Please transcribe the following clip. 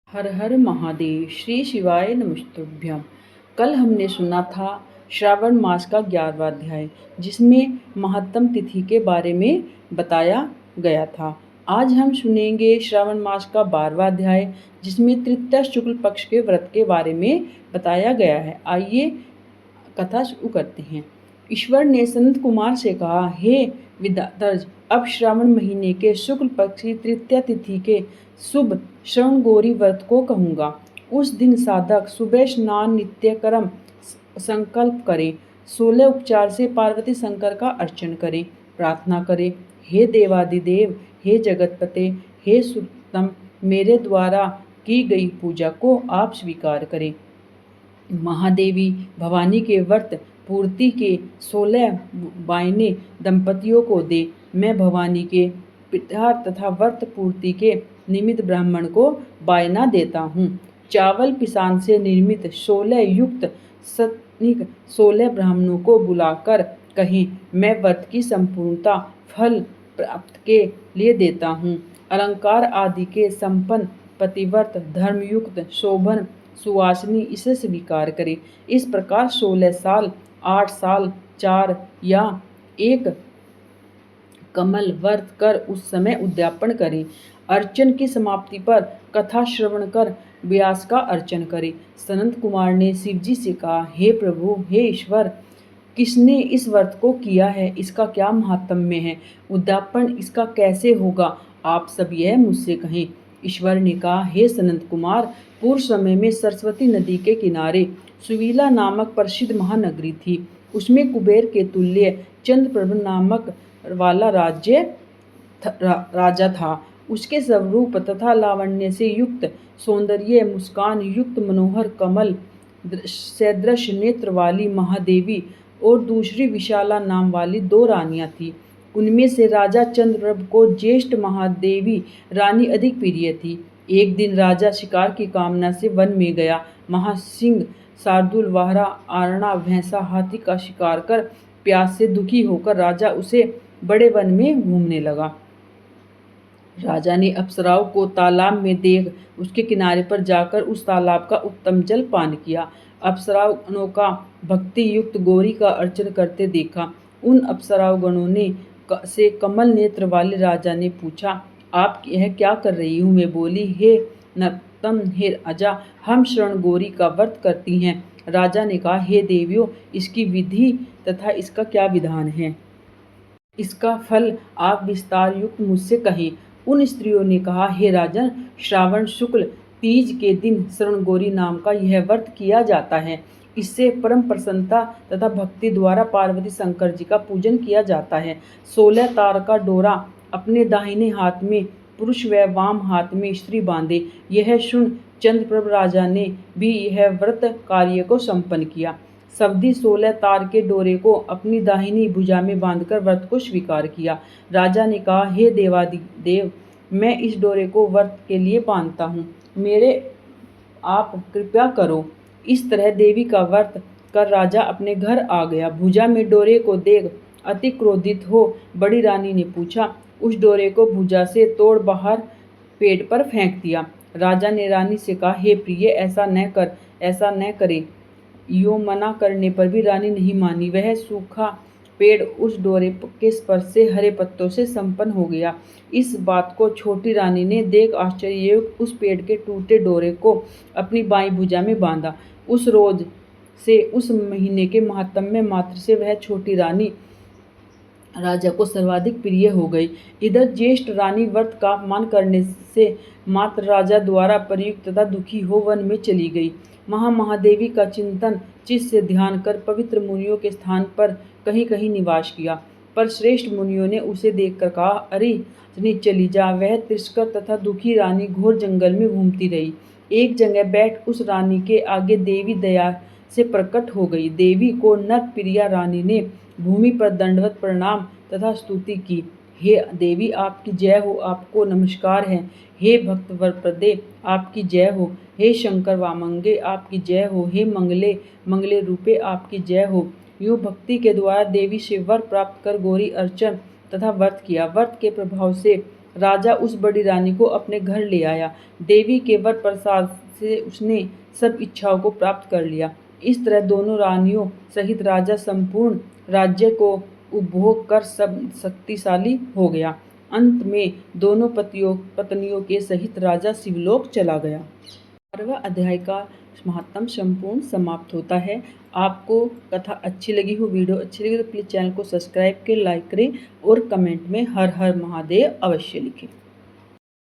हर हर महादेव। श्री शिवाय नमस्तुभ्यम। कल हमने सुना था श्रावण मास का 11वां अध्याय, जिसमें महत्तम तिथि के बारे में बताया गया था। आज हम सुनेंगे श्रावण मास का 12वां अध्याय, जिसमें तृतीया शुक्ल पक्ष के व्रत के बारे में बताया गया है। आइए कथा शुरू करते हैं। ईश्वर ने सनत कुमार से कहा, हे विद्याधर, अब श्रावण महीने के शुक्ल पक्ष की तृतीया तिथि के शुभ श्रवण गौरी व्रत को कहूँगा। उस दिन साधक सुबह स्नान नित्य कर्म संकल्प करे, 16 उपचार से पार्वती शंकर का अर्चन करे, प्रार्थना करे, हे देवादिदेव, हे जगतपते, हे सुतम, मेरे द्वारा की गई पूजा को आप स्वीकार करें। महादेवी भवानी के व्रत पूर्ति के 16 वायने दंपतियों को दे। मैं भवानी के पिटार तथा व्रत पूर्ति के निमित्त ब्राह्मण को वायना देता हूँ। चावल पिसान से निर्मित 16 युक्त सतनिक 16 ब्राह्मणों को बुलाकर कहें, मैं व्रत की संपूर्णता फल प्राप्त के लिए देता हूँ। अलंकार आदि के संपन्न पतिव्रत धर्मयुक्त शोभन सुवासिनी इसे स्वीकार करे। इस प्रकार 16 साल, 8 साल, 4 या 1 कमल व्रत कर उस समय उद्यापन करें। अर्चन की समाप्ति पर कथा श्रवण कर व्यास का अर्चन करें। सनत कुमार ने शिवजी से कहा, हे प्रभु, हे ईश्वर, किसने इस व्रत को किया है? इसका क्या महात्म्य है? उद्यापन इसका कैसे होगा? आप सब यह मुझसे कहें। ईश्वर ने कहा, हे सनत कुमार, पूर्व समय में सरस्वती नदी के किनारे सुवीला नामक प्रसिद्ध महानगरी थी। उसमें कुबेर के तुल्य चंद्रप्रभ नामक वाला राजा था। उसके स्वरूप तथा लावण्य से युक्त, सौंदर्य मुस्कान युक्त मनोहर कमल सदृश नेत्र वाली महादेवी और दूसरी विशाला नाम वाली 2 रानियां थीं। उनमें से राजा चंद्रप्रभ को ज्येष्ठ महादेवी रानी अधिक प्रिय थी। एक दिन राजा शिकार की कामना से वन में गया। महासिंह, शार्दूल, वाहरा, आरणा, भैंसा, हाथी का शिकार कर प्यास से दुखी होकर राजा उसे बड़े वन में घूमने लगा। राजा ने अप्सराओं को तालाब में देख उसके किनारे पर जाकर उस तालाब का उत्तम जल पान किया। अप्सरागणों का भक्ति युक्त गौरी का अर्चन करते देखा। उन अप्सरागणों ने से कमल नेत्र वाले राजा ने पूछा, आप यह क्या कर रही हूँ? मैं बोली, हे नरोत्तम, हे राजा, हम श्रवण गौरी का व्रत करती हैं। राजा ने कहा, हे देवियों, इसकी विधि तथा इसका क्या विधान है? इसका फल आप विस्तार युक्त मुझसे कहें। उन स्त्रियों ने कहा, हे राजन, श्रावण शुक्ल तीज के दिन श्रवण गौरी नाम का यह व्रत किया जाता है। इससे परम प्रसन्नता तथा भक्ति द्वारा पार्वती शंकर जी का पूजन किया जाता है। 16 तार का डोरा अपने दाहिने हाथ में पुरुष व वाम हाथ में स्त्री बांधे। यह सुन चंद्रप्रभ राजा ने भी यह व्रत कार्य को संपन्न किया। सवधी 16 तार के डोरे को अपनी दाहिनी भुजा में बांधकर व्रत को स्वीकार किया। राजा ने कहा, हे देवादिदेव, मैं इस डोरे को व्रत के लिए बांधता हूँ, मेरे आप कृपा करो। इस तरह देवी का व्रत कर राजा अपने घर आ गया। भुजा में डोरे को देख अति क्रोधित हो बड़ी रानी ने पूछा, उस डोरे को भुजा से तोड़ बाहर पेड़ पर फेंक दिया। राजा ने रानी से कहा, हे प्रिय, ऐसा न करे। यो मना करने पर भी रानी नहीं मानी। वह सूखा पेड़ उस डोरे के स्पर्श से हरे पत्तों से संपन्न हो गया। इस बात को छोटी रानी ने देख आश्चर्य उस पेड़ के टूटे डोरे को अपनी बाईं भुजा में बांधा। उस रोज से उस महीने के महात्म्य मात्र से वह छोटी रानी राजा को सर्वाधिक प्रिय हो गई। इधर ज्येष्ठ रानी व्रत का अपमान करने से मात्र राजा द्वारा प्रयुक्त तथा दुखी हो वन में चली गई। महादेवी का चिंतन चित्त से ध्यान कर पवित्र मुनियों के स्थान पर कहीं कहीं निवास किया। पर श्रेष्ठ मुनियों ने उसे देखकर कहा, अरे राजनी, चली जा। वह तिरस्कर तथा दुखी रानी घोर जंगल में घूमती रही। एक जगह बैठ उस रानी के आगे देवी दया से प्रकट हो गई। देवी को नर प्रिया रानी ने भूमि पर दंडवत प्रणाम तथा स्तुति की। हे देवी, आपकी जय हो, आपको नमस्कार है। हे भक्त वरप्रदे, आपकी जय हो। हे शंकर वामंगे, आपकी जय हो। हे मंगले मंगले रूपे, आपकी जय हो। यूँ भक्ति के द्वारा देवी से वर प्राप्त कर गौरी अर्चन तथा व्रत किया। व्रत के प्रभाव से राजा उस बड़ी रानी को अपने घर ले आया। देवी के वर प्रसाद से उसने सब इच्छाओं को प्राप्त कर लिया। इस तरह दोनों रानियों सहित राजा संपूर्ण राज्य को उपभोग कर सब शक्तिशाली हो गया। अंत में दोनों पत्नियों के सहित राजा शिवलोक चला गया। 12वां अध्याय का महात्म संपूर्ण समाप्त होता है। आपको कथा अच्छी लगी हो, वीडियो अच्छी लगी तो प्लीज़ चैनल को सब्सक्राइब करें, लाइक करें और कमेंट में हर हर महादेव अवश्य लिखें।